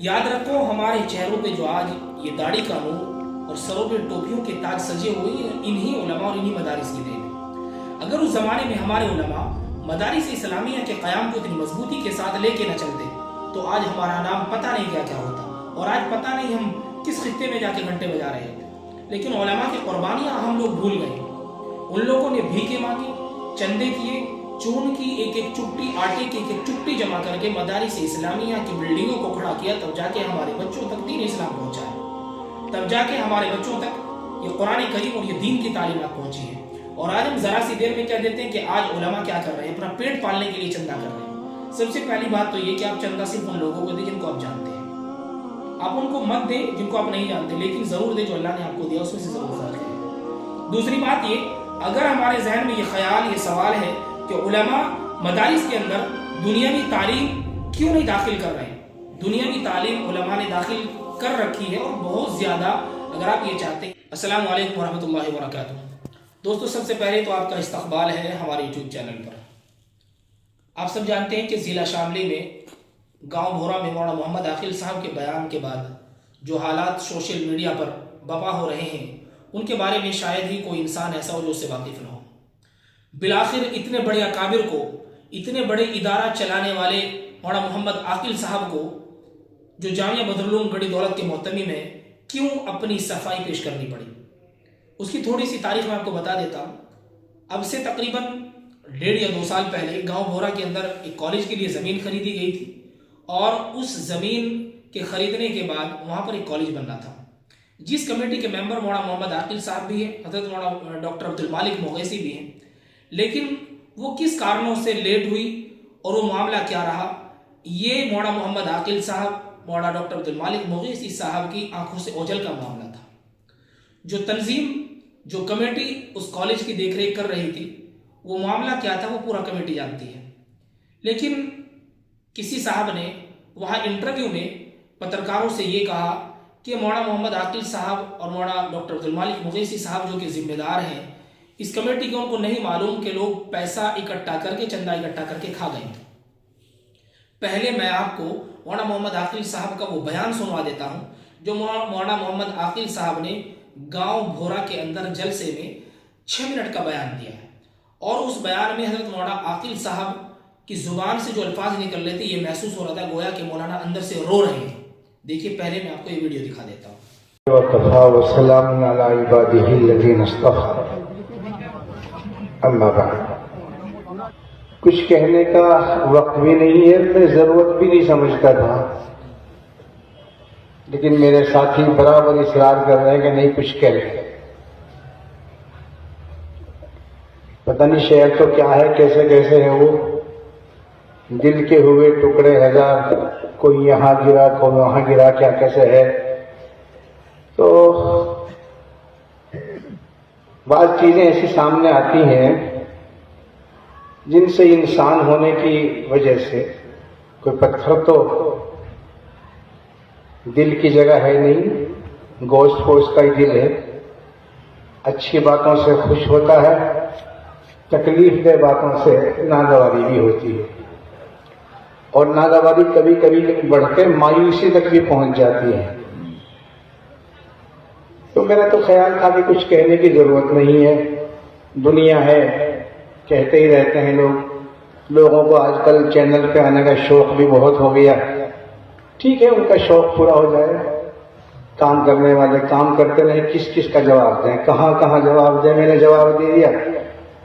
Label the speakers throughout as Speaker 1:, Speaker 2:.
Speaker 1: याद रखो, हमारे चेहरों पे जो आज ये दाढ़ी का नूर और सरों पे टोपियों के ताज सजे हुए इन्हीं उलमा और इन्हीं मदारिस की देन है। अगर उस जमाने में हमारे उलमा मदारिस इस्लामिया के क़याम को इतनी मजबूती के साथ लेके न चलते तो आज हमारा नाम पता नहीं क्या क्या होता, और आज पता नहीं हम किस खित्ते में जाके घंटे बजा रहे होते। लेकिन उलमा की कुर्बानियाँ हम लोग भूल गए। उन लोगों ने भीखे मांगी, चंदे किए, चून की एक एक चुट्टी, आटे की एक एक चुट्टी जमा करके मदारिस इस्लामिया की बिल्डिंगों को खड़ा किया। तब जाके हमारे बच्चों तक दीन इस्लाम पहुंचा है, तब जाके हमारे बच्चों तक ये कुरान करीम और ये दीन की तालीमात पहुंची है। और आज हम जरा सी देर में क्या देते हैं कि आज उलमा क्या कर रहे हैं, अपना पेट पालने के लिए चंदा कर रहे हैं। सबसे पहली बात तो ये कि आप चंदा सिर्फ उन लोगों को दें जिनको आप जानते हैं। आप उनको मत दें जिनको आप नहीं जानते, लेकिन जरूर दें जो अल्लाह ने आपको दिया उसमें से जरूर खर्च करें। दूसरी बात ये, अगर हमारे जहन में ये ख्याल, ये सवाल है कि उलमा मदारिस के अंदर दुनियावी तालीम क्यों नहीं दाखिल कर रहे हैं, दुनियावी तालीम उलमा ने दाखिल कर रखी है और बहुत ज्यादा। अगर आप ये चाहते हैं। अस्सलाम वालेकुम वरहमतुल्लाहि वबरकातुहू। दोस्तों, सबसे पहले तो आपका इस्तकबाल है हमारे यूट्यूब चैनल पर। आप सब जानते हैं कि ज़िला शामली में गांव भोरा में मौलाना मोहम्मद आकिल साहब के बयान के बाद जो हालात सोशल मीडिया पर बपा हो रहे हैं, उनके बारे में शायद ही कोई इंसान ऐसा हो जो उससे वाकिफ न हो। बिलाखिर इतने बड़े अकाबिर को, इतने बड़े इदारा चलाने वाले मौलाना मोहम्मद आकिल साहब को, जो जामिया बदरुल उलूम गढ़ी दौलत के मोहतमी में, क्यों अपनी सफाई पेश करनी पड़ी, उसकी थोड़ी सी तारीख मैं आपको बता देता हूँ। अब से तकरीबन 1.5 या 2 साल पहले गांव भोरा के अंदर एक कॉलेज के लिए ज़मीन खरीदी गई थी, और उस ज़मीन के खरीदने के बाद वहाँ पर एक कॉलेज बन रहा था, जिस कमेटी के मेंबर मौलाना मोहम्मद आकिल साहब भी हैं, हज़रत मौलाना डॉक्टर अब्दुल मालिक मोगैसी भी हैं। लेकिन वो किस कारणों से लेट हुई और वो मामला क्या रहा, ये मौलाना मोहम्मद आकिल साहब, मौलाना डॉक्टर अब्दुल मालिक मोगैसी साहब की आंखों से ओझल का मामला था। जो तंजीम, जो कमेटी उस कॉलेज की देखरेख कर रही थी, वो मामला क्या था वो पूरा कमेटी जानती है। लेकिन किसी साहब ने वहाँ इंटरव्यू में पत्रकारों से ये कहा कि मौलाना मोहम्मद आकिल साहब और मौलाना डॉक्टर अब्दुल मालिक मोगैसी साहब जो कि जिम्मेदार हैं इस कमेटी के, उनको नहीं मालूम कि लोग पैसा इकट्ठा करके, चंदा इकट्ठा करके खा गए। पहले मैं आपको मौलाना मोहम्मद आकिल साहब का वो बयान सुनवा देता हूँ जो मौलाना मोहम्मद आकिल साहब ने गांव भोरा के अंदर जलसे में 6 मिनट का बयान दिया है। और उस बयान में हजरत मौलाना आकिल साहब की जुबान से जो अल्फाज निकल रहे थे, ये महसूस हो रहा था गोया कि मौलाना अंदर से रो रहे हैं। देखिए, पहले मैं आपको ये वीडियो दिखा देता हूँ।
Speaker 2: कुछ कहने का वक्त भी नहीं है, मैं जरूरत भी नहीं समझता था, लेकिन मेरे साथी बराबर इसरार कर रहे हैं कि नहीं कुछ कह रहे। पता नहीं शेर तो क्या है, कैसे कैसे है वो, दिल के हुए टुकड़े हजार, कोई यहाँ गिरा कोई वहां गिरा, क्या कैसे है। तो बात चीजें ऐसी सामने आती हैं जिनसे इंसान होने की वजह से, कोई पत्थर तो दिल की जगह है नहीं, गोश्त पोश्त का ही दिल है। अच्छी बातों से खुश होता है, तकलीफ दे बातों से नागवारी भी होती है, और नागवारी कभी कभी बढ़कर मायूसी तक भी पहुंच जाती है। तो मेरा तो ख्याल था कि कुछ कहने की जरूरत नहीं है, दुनिया है, कहते ही रहते हैं लोग। लोगों को आजकल चैनल पे आने का शौक भी बहुत हो गया। ठीक है, उनका शौक पूरा हो जाए, काम करने वाले काम करते रहे, किस किस का जवाब दें, कहाँ कहाँ जवाब दें। मैंने जवाब दे दिया,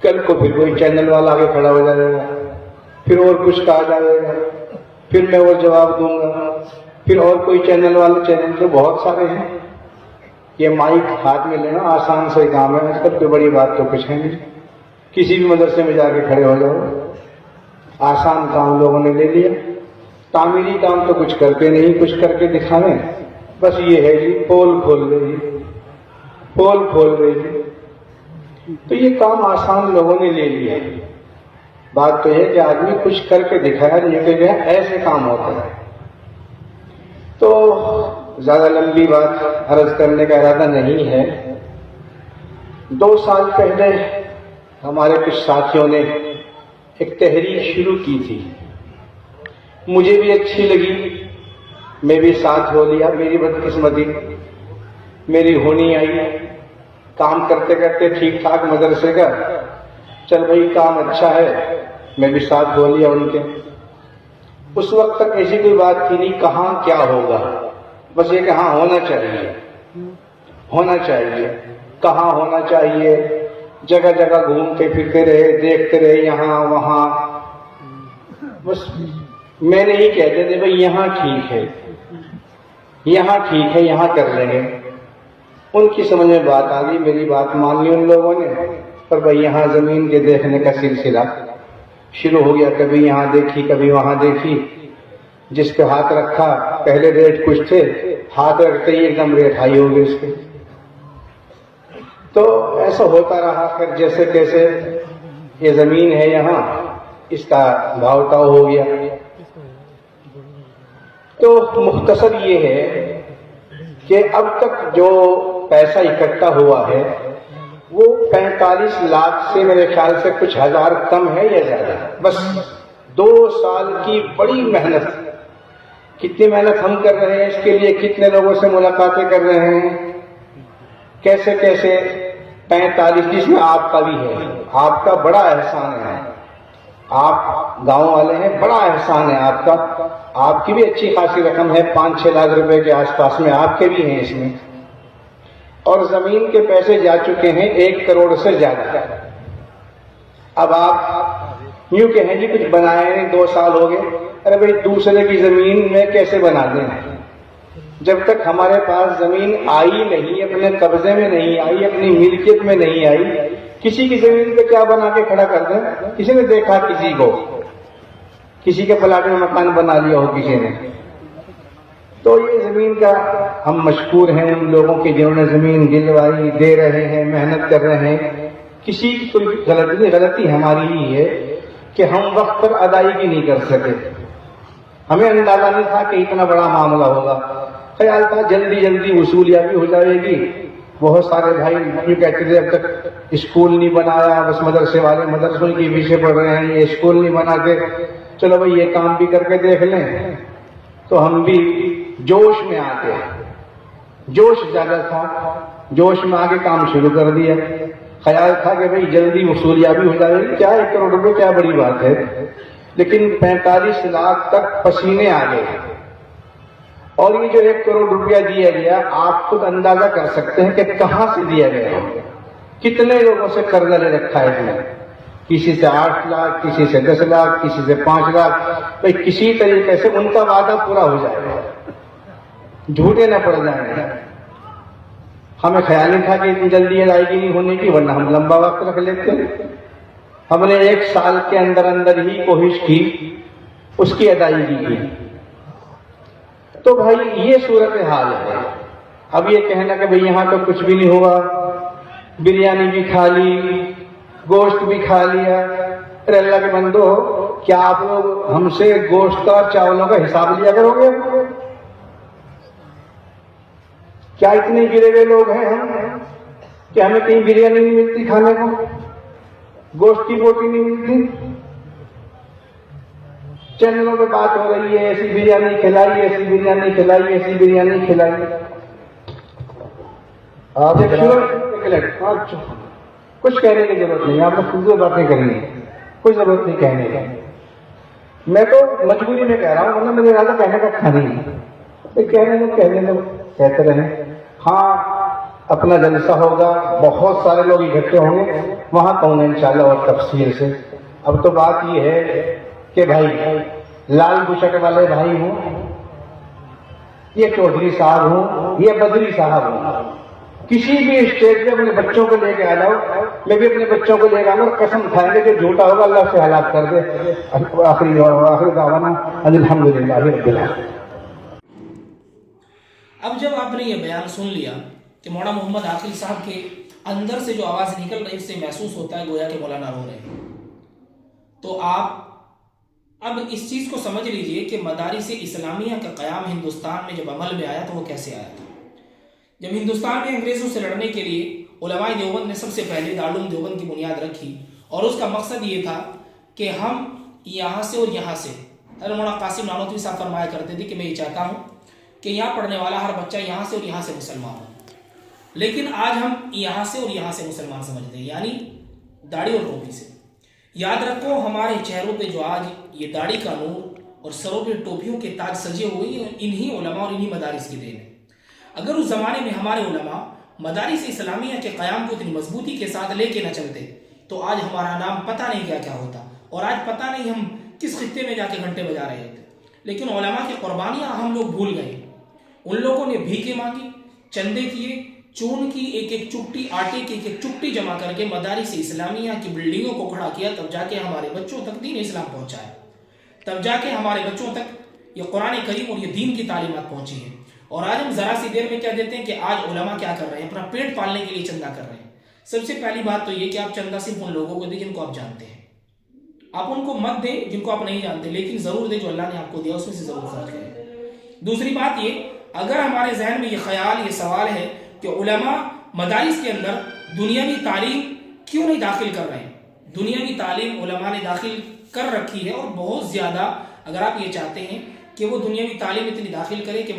Speaker 2: कल को फिर कोई चैनल वाला आगे खड़ा हो जाएगा, फिर और कुछ कहा जाएगा, फिर मैं और जवाब दूंगा, फिर और कोई चैनल वाले, चैनल तो बहुत सारे हैं। ये माइक हाथ में लेना आसान से काम है आजकल, कोई बड़ी बात तो कुछ है नहीं। किसी भी मदरसे में जाके खड़े हो जाओ, आसान काम लोगों ने ले लिया। तामीरी काम तो कुछ करते नहीं, कुछ करके दिखावे, बस ये है जी पोल खोल रही, पोल खोल रही। तो ये काम आसान लोगों ने ले लिया। बात तो है कि आदमी कुछ करके दिखाया, ये कि ऐसे काम होता है। तो ज्यादा लंबी बात अर्ज करने का इरादा नहीं है। 2 साल पहले हमारे कुछ साथियों ने एक तहरीक शुरू की थी, मुझे भी अच्छी लगी, میں بھی ساتھ ہو لیا. میری بدقسمتی میری ہونی آئی کام کرتے کرتے ٹھیک ٹھاک مدرسے کا. چل بھائی کام اچھا ہے, میں بھی ساتھ ہو لیا ان کے. اس وقت تک ایسی کوئی بات تھی نہیں کہاں کیا ہوگا, بس یہ کہ ہاں ہونا چاہیے, ہونا چاہیے, کہاں ہونا چاہیے. جگہ جگہ گھومتے پھرتے رہے, دیکھتے رہے یہاں وہاں. بس میں نے ہی کہتے تھے بھائی یہاں ٹھیک ہے, یہاں ٹھیک ہے, یہاں کر لیں گے. ان کی سمجھ میں بات آ گئی, میری بات مان لی ان لوگوں نے. پر بھائی یہاں زمین کے دیکھنے کا سلسلہ شروع ہو گیا. کبھی یہاں دیکھی کبھی وہاں دیکھی. جس پہ ہاتھ رکھا پہلے ریٹ کچھ تھے, ہاتھ رکھتے ہی ایک دم ریٹ ہائی ہو گئی اس کے. تو ایسا ہوتا رہا. پھر جیسے کیسے یہ زمین ہے یہاں اس کا بھاؤ تاؤ ہو گیا. تو مختصر یہ ہے کہ اب تک جو پیسہ اکٹھا ہوا ہے وہ 45 لاکھ سے میرے خیال سے کچھ ہزار کم ہے یا زیادہ. بس 2 سال کی بڑی محنت. کتنی محنت ہم کر رہے ہیں اس کے لیے, کتنے لوگوں سے ملاقاتیں کر رہے ہیں, کیسے کیسے 45, جس میں آپ کا بھی ہے. آپ کا بڑا احسان ہے, آپ گاؤں والے ہیں, بڑا احسان ہے آپ کا. آپ کی بھی اچھی خاصی رقم ہے, 5-6 لاکھ روپے کے آس پاس میں آپ کے بھی ہیں اس میں. اور زمین کے پیسے جا چکے ہیں 1 کروڑ سے زیادہ. اب آپ یوں کہیں جی کچھ بنائے نہیں, 2 سال ہو گئے. ارے بھائی دوسرے کی زمین میں کیسے بنا دیں؟ جب تک ہمارے پاس زمین آئی نہیں, اپنے قبضے میں نہیں آئی, اپنی ملکیت میں نہیں آئی, کسی کی زمین پہ کیا بنا کے کھڑا کر دیں؟ کسی نے دیکھا کسی کو, کسی کے پلاٹ میں مکان بنا لیا ہو کسی نے. تو یہ زمین کا ہم مشکور ہیں ان لوگوں کے جنہوں نے زمین دلوائی, دے رہے ہیں, محنت کر رہے ہیں. کسی کی کوئی غلطی نہیں, غلطی ہماری ہی ہے کہ ہم وقت پر ادائیگی نہیں کر سکے. ہمیں اندازہ نہیں تھا کہ اتنا بڑا معاملہ ہوگا. خیال تھا جلدی جلدی وصولیابی ہو جائے گی. بہت سارے بھائی یہ کہتے تھے اب تک اسکول نہیں بنایا, بس مدرسے والے مدرسوں کے پیچھے پڑ رہے ہیں, یہ اسکول نہیں بناتے. چلو بھائی یہ کام بھی کر کے دیکھ لیں. تو ہم بھی جوش میں آ کے, جوش زیادہ تھا, جوش میں آ کے کام شروع کر دیا. خیال تھا کہ بھائی جلدی وصولیابی ہو جائے گی, کیا 1 کروڑ روپے کیا بڑی بات ہے. لیکن 45 لاکھ تک پسینے آ گئے. اور یہ جو 1 کروڑ روپیہ دیا گیا, آپ خود اندازہ کر سکتے ہیں کہ کہاں سے دیا گیا, کتنے لوگوں سے قرضہ لے رکھا ہے اس نے. کسی سے 8 لاکھ, کسی سے 10 لاکھ, کسی سے 5 لاکھ. بھائی کسی طریقے سے ان کا وعدہ پورا ہو جائے گا, جھوٹے نہ پڑ جائیں گے. ہمیں خیال نہیں تھا کہ اتنی جلدی ادائیگی نہیں ہونے کی, ورنہ ہم لمبا وقت رکھ لیتے. ہم نے 1 سال کے اندر اندر ہی کوشش کی, اس کی ادائیگی کی. تو بھائی یہ صورتحال ہے. اب یہ کہنا کہ بھئی یہاں تو کچھ بھی نہیں ہوا, بریانی بھی کھا لی, گوشت بھی کھا لیا. ارے اللہ کے بندو, کیا آپ لوگ ہم سے گوشت اور چاولوں کا حساب لیا کرو گے؟ کیا اتنے گرے ہوئے لوگ ہیں ہم کہ ہمیں کہیں بریانی نہیں ملتی کھانے کو, گوشت کی بوٹی نہیں ملتی؟ چینلوں پہ بات ہو رہی ہے ایسی بریانی کھلائی, ایسی بریانی کھلائی, ایسی بریانی کھلائی. کچھ کہنے کی ضرورت نہیں, آپ نے فضول باتیں کرنی ہے, کوئی ضرورت نہیں کہنے کی. میں تو مجبوری میں کہہ رہا ہوں, ورنہ میرے ارادہ کہنے کا تھا نہیں. کہنے دو کہتے رہیں. ہاں اپنا جلسہ ہوگا, بہت سارے لوگ اکٹھے ہوں گے, وہاں کہوں گا انشاءاللہ اور تفصیل سے. اب تو بات یہ ہے کہ بھائی لال بشٹ والے بھائی ہوں, یہ چودھری صاحب ہوں, یہ بدری صاحب ہوں, کسی بھی اسٹیج پہ اپنے بچوں کو لے کے آ جاؤ, میں بھی اپنے بچوں کو لے کے آؤں اور قسم کھائیں گے کہ جھوٹا ہوگا اللہ سے ہلاک کر دے. آخری دعوانا الحمدللہ رب العالمین.
Speaker 1: اب جب آپ نے یہ بیان سن لیا کہ مولانا محمد عاقل صاحب کے اندر سے جو آواز نکل رہی اس سے محسوس ہوتا ہے گویا کہ مولانا رو رہے ہیں, تو آپ اب اس چیز کو سمجھ لیجئے کہ مدارس اسلامیہ کا قیام ہندوستان میں جب عمل میں آیا تو وہ کیسے آیا تھا. جب ہندوستان میں انگریزوں سے لڑنے کے لیے علماء دیوبند نے سب سے پہلے دارالعلوم دیوبند کی بنیاد رکھی, اور اس کا مقصد یہ تھا کہ ہم یہاں سے اور یہاں سے, مولانا قاسم نانوتوی صاحب فرمایا کرتے تھے کہ میں یہ چاہتا ہوں کہ यहाँ पढ़ने वाला हर बच्चा यहाँ से और यहाँ से मुसलमान हो, लेकिन आज हम यहाँ से और यहाँ से मुसलमान समझते हैं, यानी दाढ़ी और टोपी से। याद रखो, हमारे चेहरों पे जो आज ये दाढ़ी का नूर और सरों पे टोपियों के ताज सजे हुए हैं, इन्हीं उलमा और इन्हीं मदारिस की देन है। अगर उस ज़माने में हमारे उलमा मदारिस इस्लामिया के क़याम को इतनी मजबूती के साथ लेके न चलते तो आज हमारा नाम पता नहीं क्या क्या होता, और आज पता नहीं हम किस खित्ते में जाके घंटे बजा रहे होते। लेकिन उलमा की कुर्बानियाँ हम लोग भूल गए। उन लोगों ने भीखे मांगी, चंदे किए, चून की एक एक चुट्टी, आटे की एक एक चुट्टी जमा करके मदारिस इस्लामिया की बिल्डिंगों को खड़ा किया, तब जाके हमारे बच्चों तक दीन इस्लाम पहुँचा है, तब जाके हमारे बच्चों तक ये कुरान करीम और ये दीन की तालीमात पहुँची है। और आज हम ज़रा सी देर में क्या देते हैं कि आज उलमा क्या कर रहे हैं, अपना पेट पालने के लिए चंदा कर रहे हैं। सबसे पहली बात तो ये कि आप चंदा सिर्फ उन लोगों को दें जिनको आप जानते हैं, आप उनको मत दें जिनको आप नहीं जानते, लेकिन ज़रूर दें जो अल्लाह ने आपको दिया उसमें से ज़रूर खर्च करें। दूसरी बात ये, अगर हमारे जहन में ये ख्याल, ये सवाल है कि उलमा मदारिस के अंदर दुनियावी तालीम क्यों नहीं दाखिल कर रहे हैं, दुनियावी तालीम उलमा ने दाखिल कर रखी है, और बहुत ज़्यादा अगर आप ये चाहते हैं कि वो दुनियावी तालीम इतनी दाखिल करे कि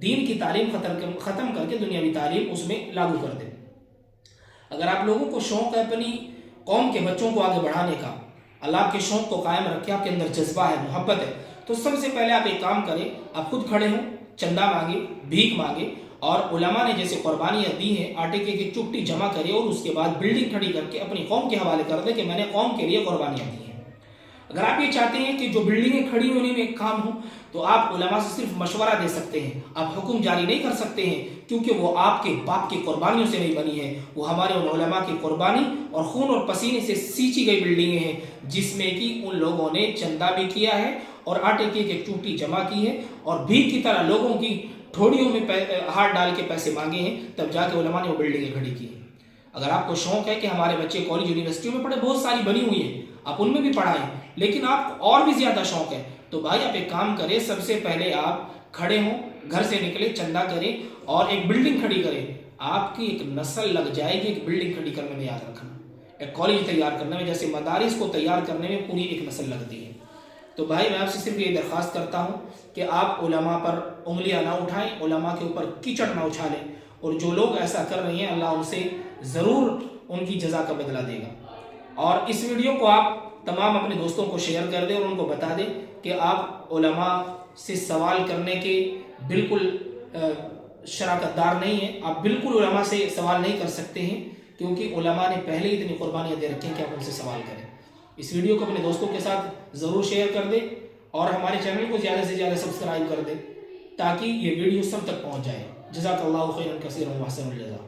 Speaker 1: दीन की तालीम ख़त्म करके दुनियावी तालीम उसमें लागू कर दे। अगर आप लोगों को शौक़ है अपनी कौम के बच्चों को आगे बढ़ाने का, अल्लाह आपके शौक़ को कायम रखे, आपके अंदर जज्बा है, मोहब्बत है, तो सबसे पहले आप एक काम करें, आप खुद खड़े हों, चंदा मांगे, भीख मांगे, और उलमा ने जैसे कुर्बानियाँ दी हैं, आटे की एक चुट्टी जमा करे और उसके बाद बिल्डिंग खड़ी करके अपनी कौम के हवाले कर दे कि मैंने कौम के लिए कुर्बानियाँ दी हैं। अगर आप ये चाहते हैं कि जो बिल्डिंगें खड़ी होने में काम हो, तो आप उलमा से सिर्फ मशवरा दे सकते हैं, आप हुक्म जारी नहीं कर सकते हैं, क्योंकि वो आपके बाप की कुर्बानियों से नहीं बनी है, वो हमारे उन उलमा की कुर्बानी और खून और पसीने से सींची गई बिल्डिंगें हैं, जिसमें कि उन लोगों ने चंदा भी किया है और आटे की एक चुट्टी जमा की है और भीख की तरह लोगों की ठोड़ियों में हाथ डाल के पैसे मांगे हैं, तब जाके उलमा ने वो बिल्डिंगें खड़ी की हैं। अगर आपको शौक है कि हमारे बच्चे कॉलेज यूनिवर्सिटियों में पढ़े, बहुत सारी बनी हुई है, आप उनमें भी पढ़ाएं, लेकिन आपको और भी ज़्यादा शौक है तो भाई आप एक काम करें, सबसे पहले आप खड़े हों, घर से निकले, चंदा करें और एक बिल्डिंग खड़ी करें। आपकी एक नस्ल लग जाएगी एक बिल्डिंग खड़ी करने में, याद रखना, एक कॉलेज तैयार करने में जैसे मदारिस को तैयार करने में पूरी एक नस्ल लगती है। तो भाई मैं आपसे सिर्फ ये दरख्वास्त करता हूँ कि आप उलमा पर उंगलियां ना उठाएं, उलमा के ऊपर कीचड़ ना उछालें, और जो लोग ऐसा कर रहे हैं अल्लाह उनसे ज़रूर उनकी जज़ा का बदला देगा। और इस वीडियो को आप तमाम अपने दोस्तों को शेयर कर दें और उनको बता दें कि आप उलमा से सवाल करने के बिल्कुल शराकतदार नहीं हैं, आप बिल्कुल उलमा से सवाल नहीं कर सकते हैं, क्योंकि उलमा ने पहले ही इतनी कुर्बानियाँ दे रखी हैं कि आप उनसे सवाल करें। इस वीडियो को अपने दोस्तों के साथ ज़रूर शेयर कर दें और हमारे चैनल को ज़्यादा से ज़्यादा सब्सक्राइब कर दें ताकि ये वीडियो सब तक पहुँच जाए। जज़ाकल्लाहु खैरन कसीरन व अहसनुल जज़ा।